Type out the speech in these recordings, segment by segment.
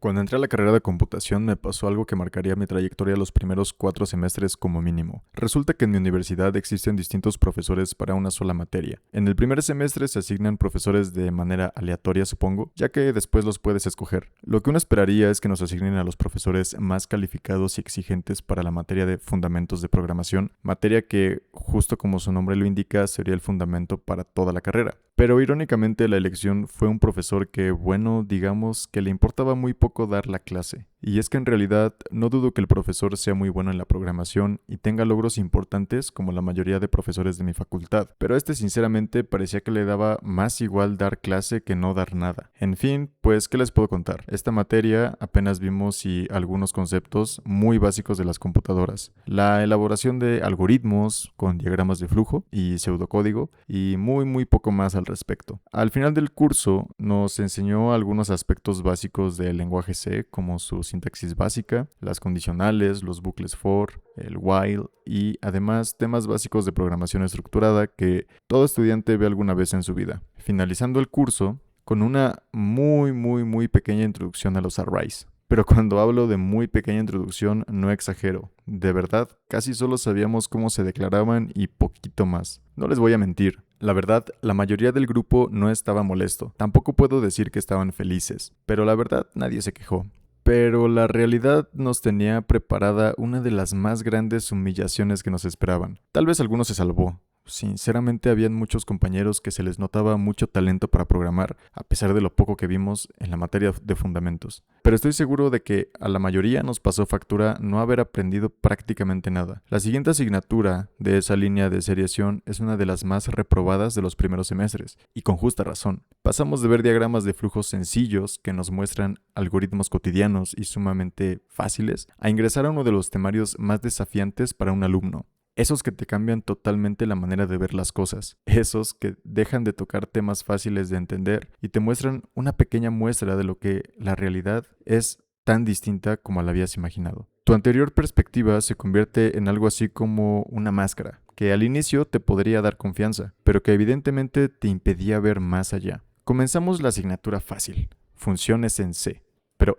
Cuando entré a la carrera de computación me pasó algo que marcaría mi trayectoria los primeros 4 semestres como mínimo. Resulta que en mi universidad existen distintos profesores para una sola materia. En el primer semestre se asignan profesores de manera aleatoria, supongo, ya que después los puedes escoger. Lo que uno esperaría es que nos asignen a los profesores más calificados y exigentes para la materia de fundamentos de programación, materia que, justo como su nombre lo indica, sería el fundamento para toda la carrera. Pero irónicamente la elección fue un profesor que, bueno, digamos que le importaba muy poco dar la clase. Y es que en realidad no dudo que el profesor sea muy bueno en la programación y tenga logros importantes como la mayoría de profesores de mi facultad, pero sinceramente parecía que le daba más igual dar clase que no dar nada. En fin, pues ¿qué les puedo contar? Esta materia apenas vimos algunos conceptos muy básicos de las computadoras. La elaboración de algoritmos con diagramas de flujo y pseudocódigo y muy poco más al respecto. Al final del curso nos enseñó algunos aspectos básicos del lenguaje C como su sintaxis básica, las condicionales, los bucles for, el while y además temas básicos de programación estructurada que todo estudiante ve alguna vez en su vida. Finalizando el curso con una muy pequeña introducción a los arrays. Pero cuando hablo de muy pequeña introducción no exagero. De verdad, casi solo sabíamos cómo se declaraban y poquito más. No les voy a mentir. La verdad, la mayoría del grupo no estaba molesto. Tampoco puedo decir que estaban felices. Pero la verdad, nadie se quejó. Pero la realidad nos tenía preparada una de las más grandes humillaciones que nos esperaban. Tal vez alguno se salvó. Sinceramente habían muchos compañeros que se les notaba mucho talento para programar, a pesar de lo poco que vimos en la materia de fundamentos. Pero estoy seguro de que a la mayoría nos pasó factura no haber aprendido prácticamente nada. La siguiente asignatura de esa línea de seriación es una de las más reprobadas de los primeros semestres, y con justa razón. Pasamos de ver diagramas de flujos sencillos que nos muestran algoritmos cotidianos y sumamente fáciles, a ingresar a uno de los temarios más desafiantes para un alumno. Esos que te cambian totalmente la manera de ver las cosas. Esos que dejan de tocar temas fáciles de entender y te muestran una pequeña muestra de lo que la realidad es tan distinta como la habías imaginado. Tu anterior perspectiva se convierte en algo así como una máscara, que al inicio te podría dar confianza, pero que evidentemente te impedía ver más allá. Comenzamos la asignatura fácil, funciones en C. Pero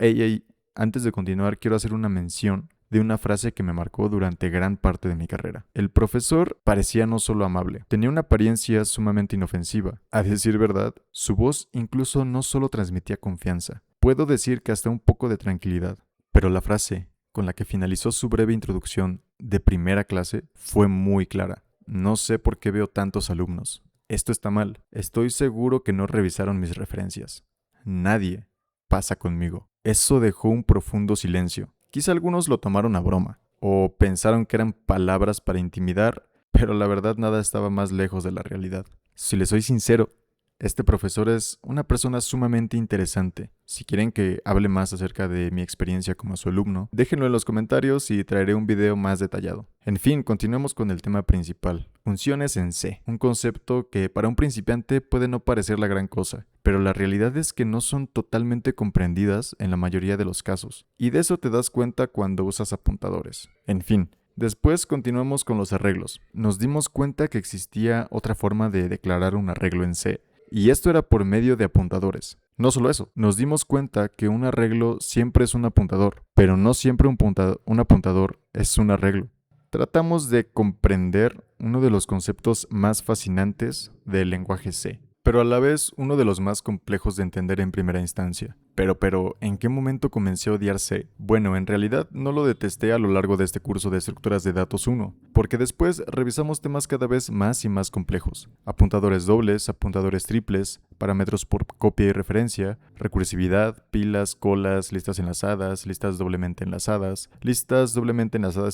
antes de continuar quiero hacer una mención de una frase que me marcó durante gran parte de mi carrera. El profesor parecía no solo amable, tenía una apariencia sumamente inofensiva. A decir verdad, su voz incluso no solo transmitía confianza, puedo decir que hasta un poco de tranquilidad. Pero la frase con la que finalizó su breve introducción de primera clase fue muy clara. No sé por qué veo tantos alumnos. Esto está mal. Estoy seguro que no revisaron mis referencias. Nadie pasa conmigo. Eso dejó un profundo silencio. Quizá algunos lo tomaron a broma, o pensaron que eran palabras para intimidar, pero la verdad nada estaba más lejos de la realidad. Si les soy sincero, este profesor es una persona sumamente interesante. Si quieren que hable más acerca de mi experiencia como su alumno, déjenlo en los comentarios y traeré un video más detallado. En fin, continuemos con el tema principal. Funciones en C, un concepto que para un principiante puede no parecer la gran cosa, pero la realidad es que no son totalmente comprendidas en la mayoría de los casos, y de eso te das cuenta cuando usas apuntadores. En fin, después continuamos con los arreglos. Nos dimos cuenta que existía otra forma de declarar un arreglo en C, y esto era por medio de apuntadores. No solo eso, nos dimos cuenta que un arreglo siempre es un apuntador, pero no siempre un apuntador es un arreglo. Tratamos de comprender uno de los conceptos más fascinantes del lenguaje C, pero a la vez uno de los más complejos de entender en primera instancia. Pero, ¿en qué momento comencé a odiar C? Bueno, en realidad no lo detesté a lo largo de este curso de estructuras de datos 1, porque después revisamos temas cada vez más y más complejos. Apuntadores dobles, apuntadores triples, parámetros por copia y referencia, recursividad, pilas, colas, listas enlazadas, listas doblemente enlazadas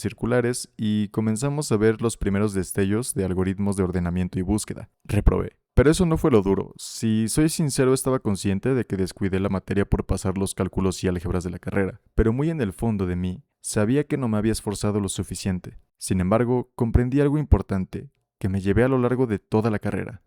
circulares y comenzamos a ver los primeros destellos de algoritmos de ordenamiento y búsqueda. Reprobé. Pero eso no fue lo duro. Si soy sincero, estaba consciente de que descuidé la materia por pasar los cálculos y álgebras de la carrera, pero muy en el fondo de mí, sabía que no me había esforzado lo suficiente. Sin embargo, comprendí algo importante, que me llevé a lo largo de toda la carrera.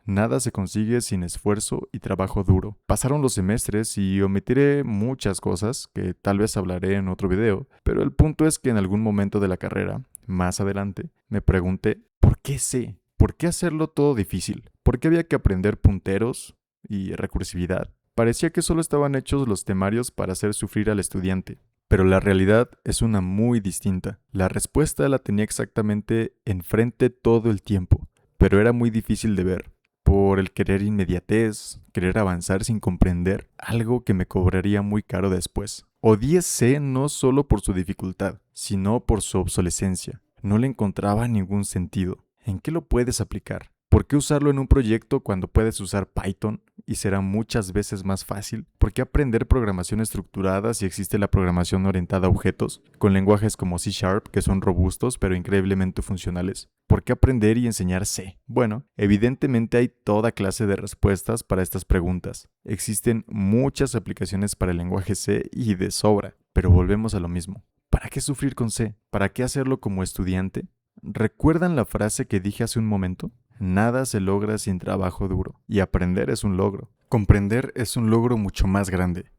Nada se consigue sin esfuerzo y trabajo duro. Pasaron los semestres y omitiré muchas cosas que tal vez hablaré en otro video, pero el punto es que en algún momento de la carrera, más adelante, me pregunté, ¿por qué sé? ¿Por qué hacerlo todo difícil? ¿Por qué había que aprender punteros y recursividad? Parecía que solo estaban hechos los temarios para hacer sufrir al estudiante. Pero la realidad es una muy distinta. La respuesta la tenía exactamente enfrente todo el tiempo, pero era muy difícil de ver, por el querer inmediatez, querer avanzar sin comprender, algo que me cobraría muy caro después. Odié C no solo por su dificultad, sino por su obsolescencia. No le encontraba ningún sentido. ¿En qué lo puedes aplicar? ¿Por qué usarlo en un proyecto cuando puedes usar Python y será muchas veces más fácil? ¿Por qué aprender programación estructurada si existe la programación orientada a objetos, con lenguajes como C#, que son robustos pero increíblemente funcionales? ¿Por qué aprender y enseñar C? Bueno, evidentemente hay toda clase de respuestas para estas preguntas. Existen muchas aplicaciones para el lenguaje C y de sobra, pero volvemos a lo mismo. ¿Para qué sufrir con C? ¿Para qué hacerlo como estudiante? ¿Recuerdan la frase que dije hace un momento? Nada se logra sin trabajo duro, y aprender es un logro. Comprender es un logro mucho más grande,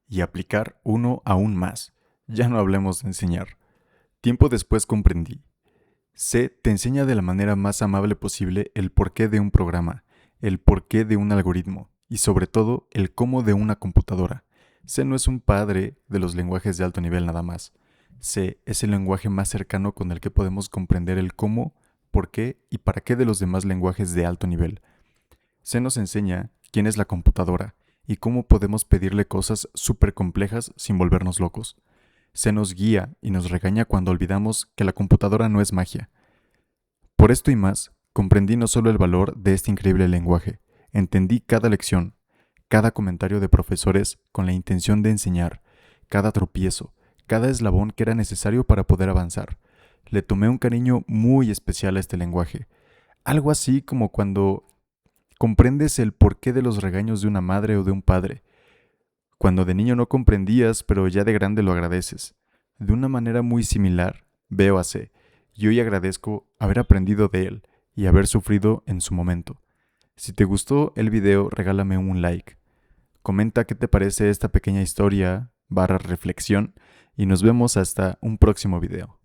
y aplicar uno aún más. Ya no hablemos de enseñar. Tiempo después comprendí. C te enseña de la manera más amable posible el porqué de un programa, el porqué de un algoritmo, y sobre todo el cómo de una computadora. C no es un padre de los lenguajes de alto nivel nada más. C es el lenguaje más cercano con el que podemos comprender el cómo, por qué y para qué de los demás lenguajes de alto nivel. C nos enseña quién es la computadora y cómo podemos pedirle cosas súper complejas sin volvernos locos. C nos guía y nos regaña cuando olvidamos que la computadora no es magia. Por esto y más, comprendí no solo el valor de este increíble lenguaje, entendí cada lección, cada comentario de profesores con la intención de enseñar, cada tropiezo, cada eslabón que era necesario para poder avanzar. Le tomé un cariño muy especial a este lenguaje. Algo así como cuando comprendes el porqué de los regaños de una madre o de un padre. Cuando de niño no comprendías, pero ya de grande lo agradeces. De una manera muy similar, veo a C, y hoy agradezco haber aprendido de él y haber sufrido en su momento. Si te gustó el video, regálame un like. Comenta qué te parece esta pequeña historia / reflexión y nos vemos hasta un próximo video.